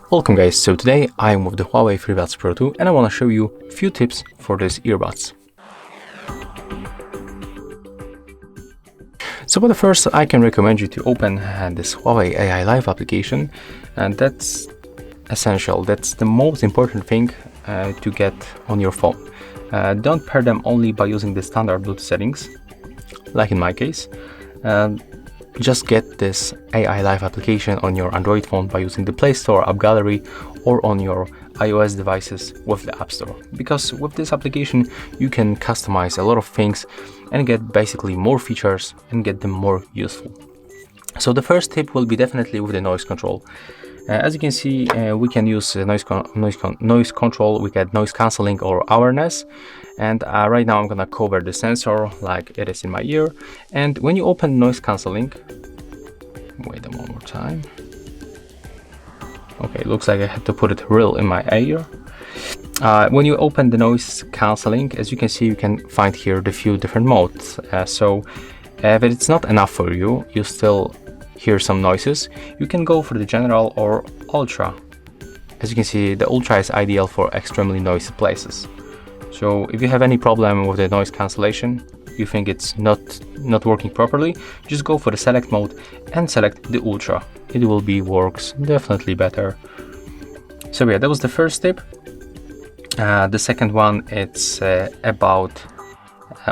Welcome guys, so today I am with the Huawei FreeBuds Pro 2 and I want to show you a few tips for these earbuds. So for the first, I can recommend you to open this Huawei AI Life application, and that's essential. That's the most important thing to get on your phone. Don't pair them only by using the standard Bluetooth settings, like in my case. Just get this AI Life application on your Android phone by using the Play Store, App Gallery, or on your iOS devices with the App Store. Because with this application, you can customize a lot of things and get basically more features and get them more useful. So the first tip will be definitely with the noise control. As you can see, we can use noise control, we get noise cancelling or awareness. And right now I'm gonna cover the sensor like it is in my ear. And when you open noise cancelling, wait one more time. Okay, looks like I had to put it real in my ear. When you open the noise cancelling, as you can see, you can find here the few different modes. So if it's not enough for you, you still hear some noises, you can go for the general or ultra. As you can see, the ultra is ideal for extremely noisy places. So if you have any problem with the noise cancellation, you think it's not working properly, just go for the select mode and select the ultra. It will works definitely better. So yeah, that was the first tip. The second one, it's about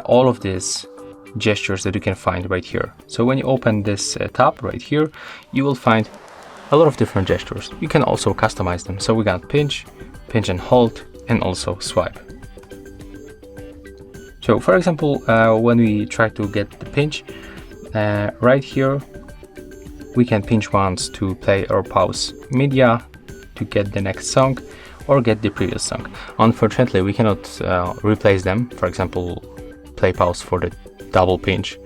all of these gestures that you can find right here. So when you open this tab right here, you will find a lot of different gestures. You can also customize them. So we got pinch and hold, and also swipe. So for example, when we try to get the pinch, right here, we can pinch once to play or pause media, to get the next song, or get the previous song. Unfortunately, we cannot replace them. For example, play pause for the double pinch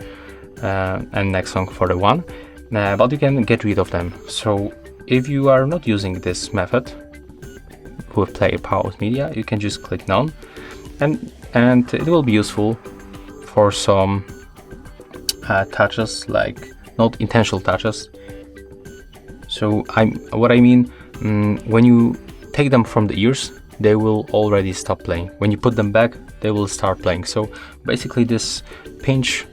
and next song for the one, but you can get rid of them. So if you are not using this method with play pause media, you can just click none, and it will be useful for some touches, like not intentional touches. So what I mean, when you take them from the ears, they will already stop playing. When you put them back, they will start playing. So basically this pinch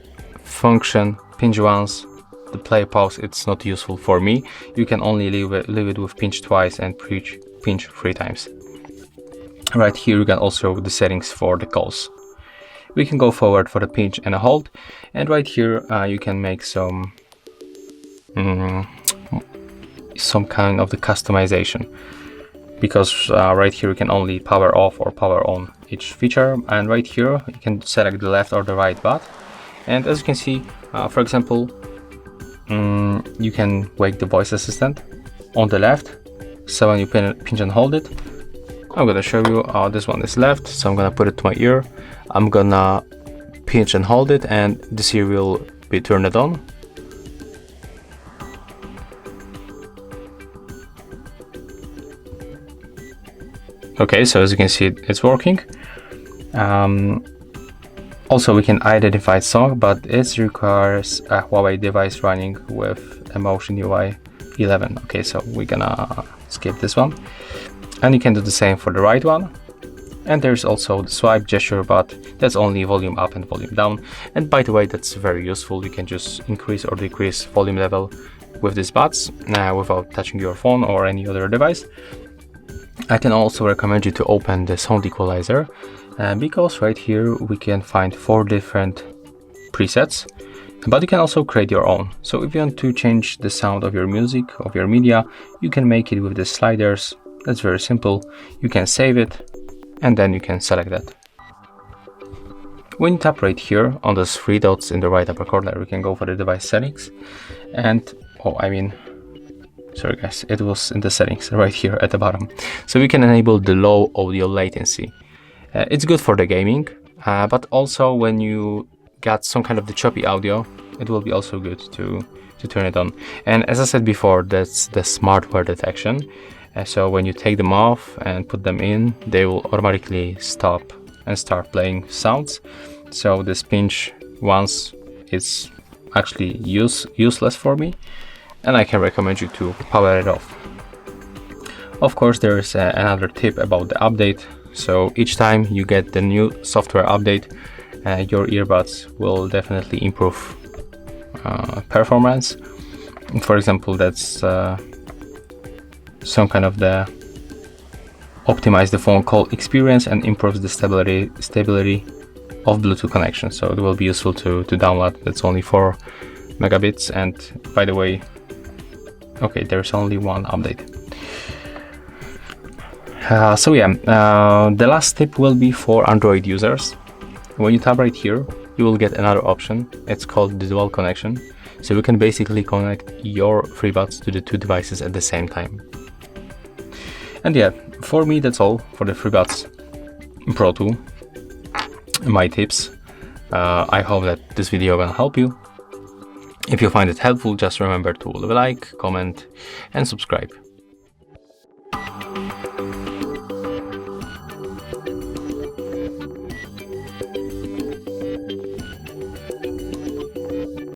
function, pinch once, the play pause, it's not useful for me. You can only leave it with pinch twice and pinch 3 times. Right here you can also the settings for the calls. We can go forward for the pinch and a hold, and right here you can make some kind of the customization, because right here you can only power off or power on each feature, and right here you can select the left or the right button. And as you can see, for example, you can wake the voice assistant on the left. So when you pinch and hold it, I'm gonna show you, this one is left, so I'm gonna put it to my ear. I'm gonna pinch and hold it, and the Siri will be turned on. Okay, so as you can see, it's working. Also, we can identify song, but it requires a Huawei device running with Emotion UI 11. Okay, so we're gonna skip this one. And you can do the same for the right one. And there's also the swipe gesture, but that's only volume up and volume down. And by the way, that's very useful. You can just increase or decrease volume level with these buttons without touching your phone or any other device. I can also recommend you to open the sound equalizer, because right here we can find 4 different presets, but you can also create your own. So if you want to change the sound of your music, of your media, you can make it with the sliders. That's very simple. You can save it, and then you can select that. When you tap right here on those 3 dots in the right upper corner, we can go for the device settings, and sorry guys, it was in the settings right here at the bottom. So we can enable the low audio latency. It's good for the gaming, but also when you got some kind of the choppy audio, it will be also good to turn it on. And as I said before, that's the smart wear detection. So when you take them off and put them in, they will automatically stop and start playing sounds. So this pinch once is actually useless for me, and I can recommend you to power it off. Of course, there is another tip about the update. So each time you get the new software update, your earbuds will definitely improve performance. For example, that's some kind of the optimize the phone call experience and improves the stability of Bluetooth connection. So it will be useful to download. That's only 4 megabits, and by the way, okay, there's only one update. So yeah, the last tip will be for Android users. When you tap right here, you will get another option. It's called the dual connection. So you can basically connect your FreeBuds to the 2 devices at the same time. And yeah, for me, that's all for the FreeBuds Pro 2. My tips. I hope that this video will help you. If you find it helpful, just remember to leave a like, comment, and subscribe.